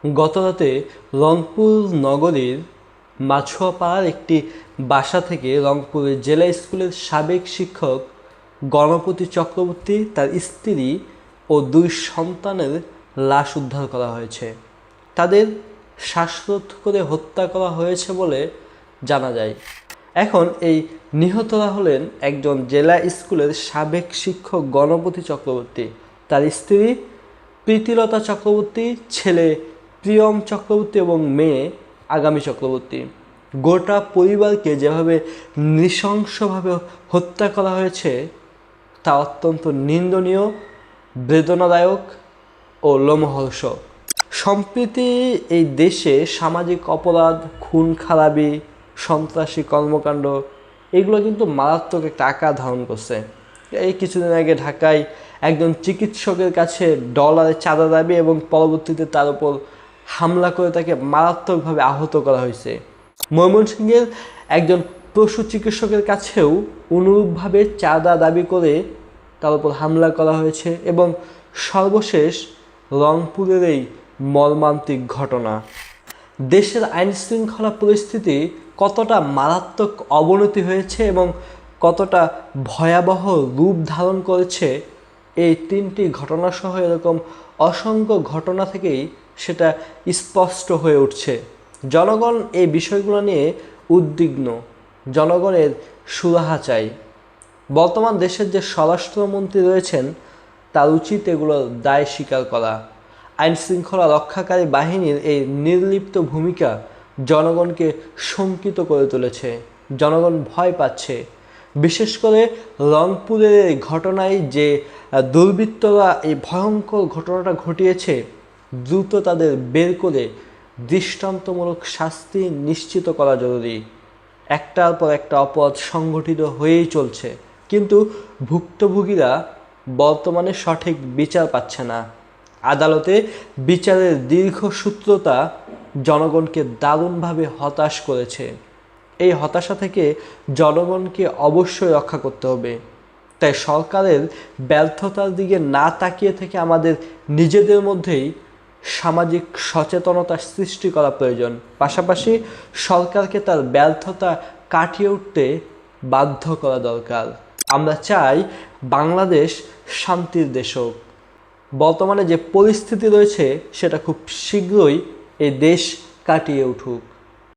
গতরাতে রংপুর নগরীর মাছুয়াপাড়ার একটি বাসা থেকে রংপুরের জেলা স্কুলের সাবেক শিক্ষক গণপতি চক্রবর্তী, তার স্ত্রী ও 2 সন্তানের লাশ উদ্ধার করা হয়েছে। তাদের শ্বাসরোধ করে হত্যা করা হয়েছে বলে জানা যায়। এখন এই নিহতরা হলেন একজন জেলা স্কুলের সাবেক শিক্ষক গণপতি চক্রবর্তী, তার স্ত্রী প্রীতিলতা চক্রবর্তী, ছেলে প্রিয়ম চক্রবর্তী এবং মেয়ে আগামী চক্রবর্তী। গোটা পরিবারকে যেভাবে নৃশংসভাবে হত্যা করা হয়েছে তা অত্যন্ত নিন্দনীয়, বেদনাদায়ক ও লোমহর্ষক। সম্প্রতি এই দেশে সামাজিক অপরাধ, খুন খারাপি, সন্ত্রাসী কর্মকাণ্ড এগুলো কিন্তু মারাত্মক একটা আকার ধারণ করছে। এই কিছুদিন আগে ঢাকায় একজন চিকিৎসকের কাছে ডলারে চাঁদা দাবি এবং পরবর্তীতে তার উপর হামলা করে তাকে মারাত্মকভাবে আহত করা হয়েছে। ময়মনসিংহের একজন পশু চিকিৎসকের কাছেও অনুরূপভাবে চাঁদা দাবি করে তার উপর হামলা করা হয়েছে এবং সর্বশেষ রংপুরের এই মর্মান্তিক ঘটনা। দেশের আইনশৃঙ্খলা পরিস্থিতি কতটা মারাত্মক অবনতি হয়েছে এবং কতটা ভয়াবহ রূপ ধারণ করেছে এই 3টি ঘটনাসহ এরকম অসংখ্য ঘটনা থেকেই সেটা স্পষ্ট হয়ে উঠছে। জনগণ এই বিষয়গুলো নিয়ে উদ্বিগ্ন, জনগণের সুরাহা চাই। বর্তমান দেশের যে স্বরাষ্ট্রমন্ত্রী রয়েছেন তার উচিত এগুলোর দায় স্বীকার করা। আইনশৃঙ্খলা রক্ষাকারী বাহিনীর এই নির্লিপ্ত ভূমিকা জনগণকে শঙ্কিত করে তুলেছে। জনগণ ভয় পাচ্ছে। বিশেষ করে রংপুরের এই ঘটনায় যে দুর্বৃত্তরা এই ভয়ঙ্কর ঘটনাটা ঘটিয়েছে, দ্রুত তাদের বের করে দৃষ্টান্তমূলক শাস্তি নিশ্চিত করা জরুরি। একটার পর একটা অপরাধ সংগঠিত হয়েই চলছে, কিন্তু ভুক্তভোগীরা বর্তমানে সঠিক বিচার পাচ্ছে না। আদালতে বিচারের দীর্ঘসূত্রতা জনগণকে দারুণভাবে হতাশ করেছে। এই হতাশা থেকে জনগণকে অবশ্যই রক্ষা করতে হবে। তাই সরকারের ব্যর্থতার দিকে না তাকিয়ে থেকে আমাদের নিজেদের মধ্যেই সামাজিক সচেতনতা সৃষ্টি করা প্রয়োজন। পাশাপাশি সরকারকে তার ব্যর্থতা কাটিয়ে উঠতে বাধ্য করা দরকার। আমরা চাই বাংলাদেশ শান্তির দেশ হোক। বর্তমানে যে পরিস্থিতি রয়েছে সেটা খুব শীঘ্রই এই দেশ কাটিয়ে উঠুক।